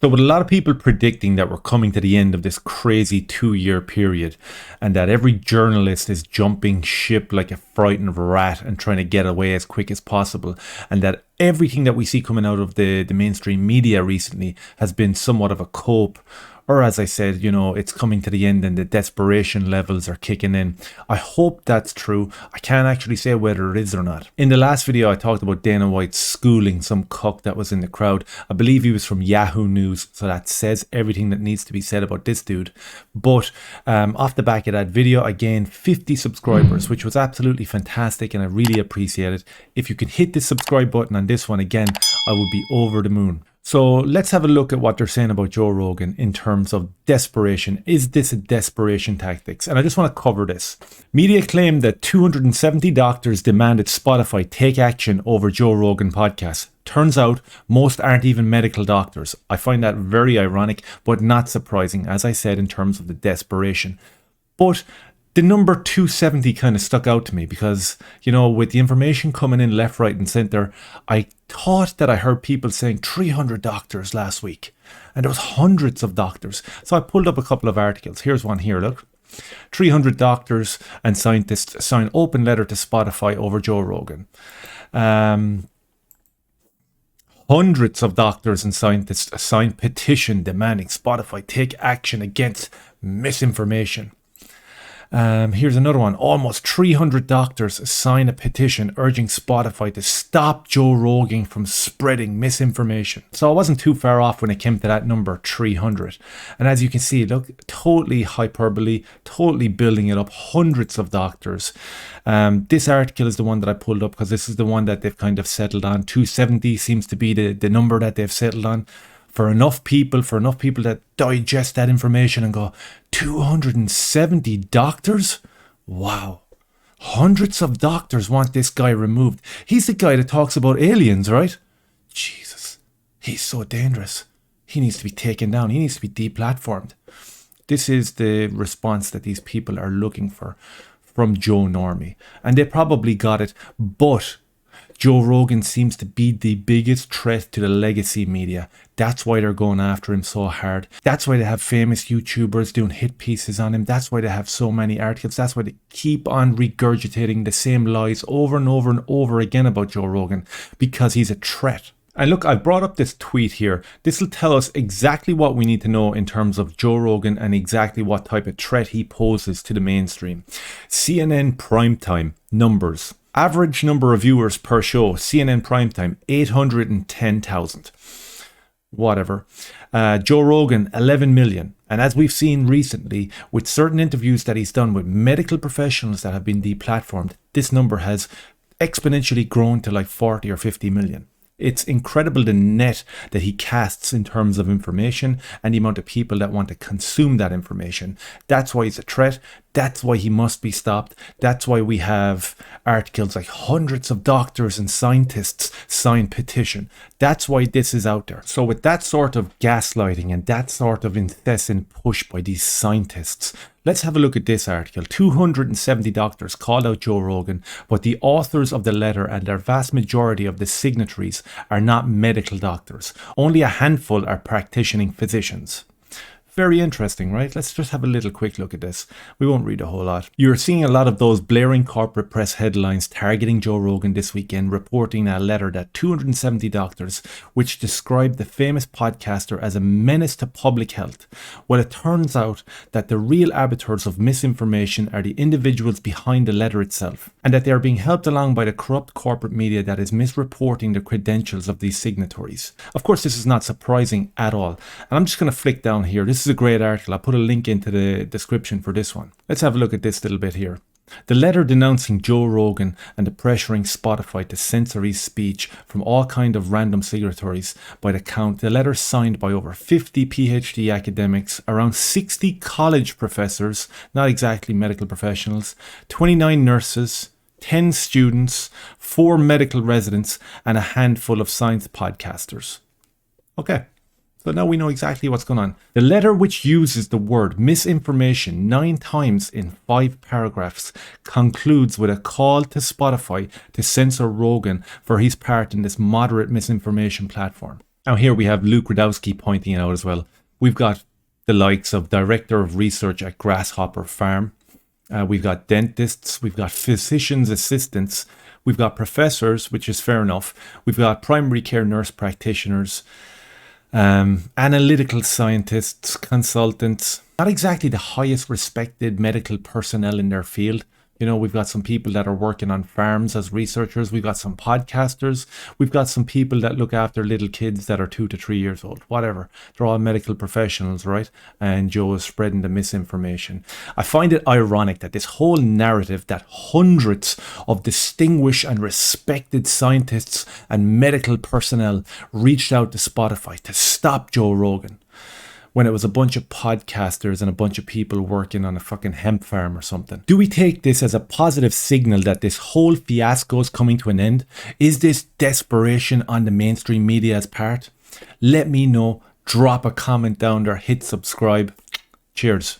So with a lot of people predicting that we're coming to the end of this crazy 2-year period and that every journalist is jumping ship like a frightened rat and trying to get away as quick as possible, and that everything that we see coming out of the mainstream media recently has been somewhat of a cope, or as I said, it's coming to the end and the desperation levels are kicking in. I hope that's true. I can't actually say whether it is or not. In the last video, I talked about Dana White schooling some cuck that was in the crowd. I believe he was from Yahoo News, so that says everything that needs to be said about this dude. But off the back of that video, I gained 50 subscribers, which was absolutely fantastic, and I really appreciate it. If you can hit the subscribe button on this one again, I would be over the moon. So let's have a look at what they're saying about Joe Rogan in terms of desperation. Is this a desperation tactics? And I just want to cover this. Media claim that 270 doctors demanded Spotify take action over Joe Rogan podcast. Turns out most aren't even medical doctors. I find that very ironic, but not surprising, as I said, in terms of the desperation. But the number 270 kind of stuck out to me because, with the information coming in left, right and center, I thought that I heard people saying 300 doctors last week. And there was hundreds of doctors. So I pulled up a couple of articles. Here's one here, look. 300 doctors and scientists sign open letter to Spotify over Joe Rogan. Hundreds of doctors and scientists sign petition demanding Spotify take action against misinformation. Here's another one. Almost 300 doctors sign a petition urging Spotify to stop Joe Rogan from spreading misinformation. So I wasn't too far off when it came to that number 300. And as you can see, look, totally hyperbole, totally building it up. Hundreds of doctors. This article is the one that I pulled up because this is the one that they've kind of settled on. 270 seems to be the number that they've settled on. For enough people that digest that information and go, 270 doctors? Wow. Hundreds of doctors want this guy removed. He's the guy that talks about aliens, right? Jesus, he's so dangerous. He needs to be taken down. He needs to be deplatformed. This is the response that these people are looking for from Joe Normie. And they probably got it, but Joe Rogan seems to be the biggest threat to the legacy media. That's why they're going after him so hard. That's why they have famous YouTubers doing hit pieces on him. That's why they have so many articles. That's why they keep on regurgitating the same lies over and over and over again about Joe Rogan, because he's a threat. And look, I've brought up this tweet here. This will tell us exactly what we need to know in terms of Joe Rogan and exactly what type of threat he poses to the mainstream. CNN primetime numbers. Average number of viewers per show, CNN primetime, 810,000. Whatever. Joe Rogan, 11 million. And as we've seen recently, with certain interviews that he's done with medical professionals that have been deplatformed, this number has exponentially grown to like 40 or 50 million. It's incredible the net that he casts in terms of information and the amount of people that want to consume that information. That's why he's a threat. That's why he must be stopped. That's why we have articles like hundreds of doctors and scientists sign petition. That's why this is out there. So with that sort of gaslighting and that sort of incessant push by these scientists, let's have a look at this article. 270 doctors called out Joe Rogan, but the authors of the letter and their vast majority of the signatories are not medical doctors. Only a handful are practicing physicians. Very interesting, right? Let's just have a little quick look at this. We won't read a whole lot. You're seeing a lot of those blaring corporate press headlines targeting Joe Rogan this weekend, reporting a letter that 270 doctors, which described the famous podcaster as a menace to public health. Well, it turns out that the real arbiters of misinformation are the individuals behind the letter itself, and that they are being helped along by the corrupt corporate media that is misreporting the credentials of these signatories. Of course, this is not surprising at all. And I'm just going to flick down here. This is a great article. I'll put a link into the description for this one. Let's have a look at this little bit here. The letter denouncing Joe Rogan and the pressuring Spotify to censor his speech from all kind of random signatories by the count. The letter signed by over 50 PhD academics, around 60 college professors, not exactly medical professionals, 29 nurses, 10 students, 4 medical residents, and a handful of science podcasters. Okay. So now we know exactly what's going on. The letter, which uses the word misinformation 9 times in 5 paragraphs, concludes with a call to Spotify to censor Rogan for his part in this moderate misinformation platform. Now here we have Luke Radowski pointing out as well. We've got the likes of Director of Research at Grasshopper Farm. We've got dentists. We've got physician's assistants. We've got professors, which is fair enough. We've got primary care nurse practitioners, analytical scientists, consultants. Not exactly the highest respected medical personnel in their field. You know, we've got some people that are working on farms as researchers. We've got some podcasters. We've got some people that look after little kids that are 2 to 3 years old, whatever. They're all medical professionals, right? And Joe is spreading the misinformation. I find it ironic that this whole narrative that hundreds of distinguished and respected scientists and medical personnel reached out to Spotify to stop Joe Rogan, when it was a bunch of podcasters and a bunch of people working on a fucking hemp farm or something. Do we take this as a positive signal that this whole fiasco is coming to an end? Is this desperation on the mainstream media's part? Let me know. Drop a comment down there. Hit subscribe. Cheers.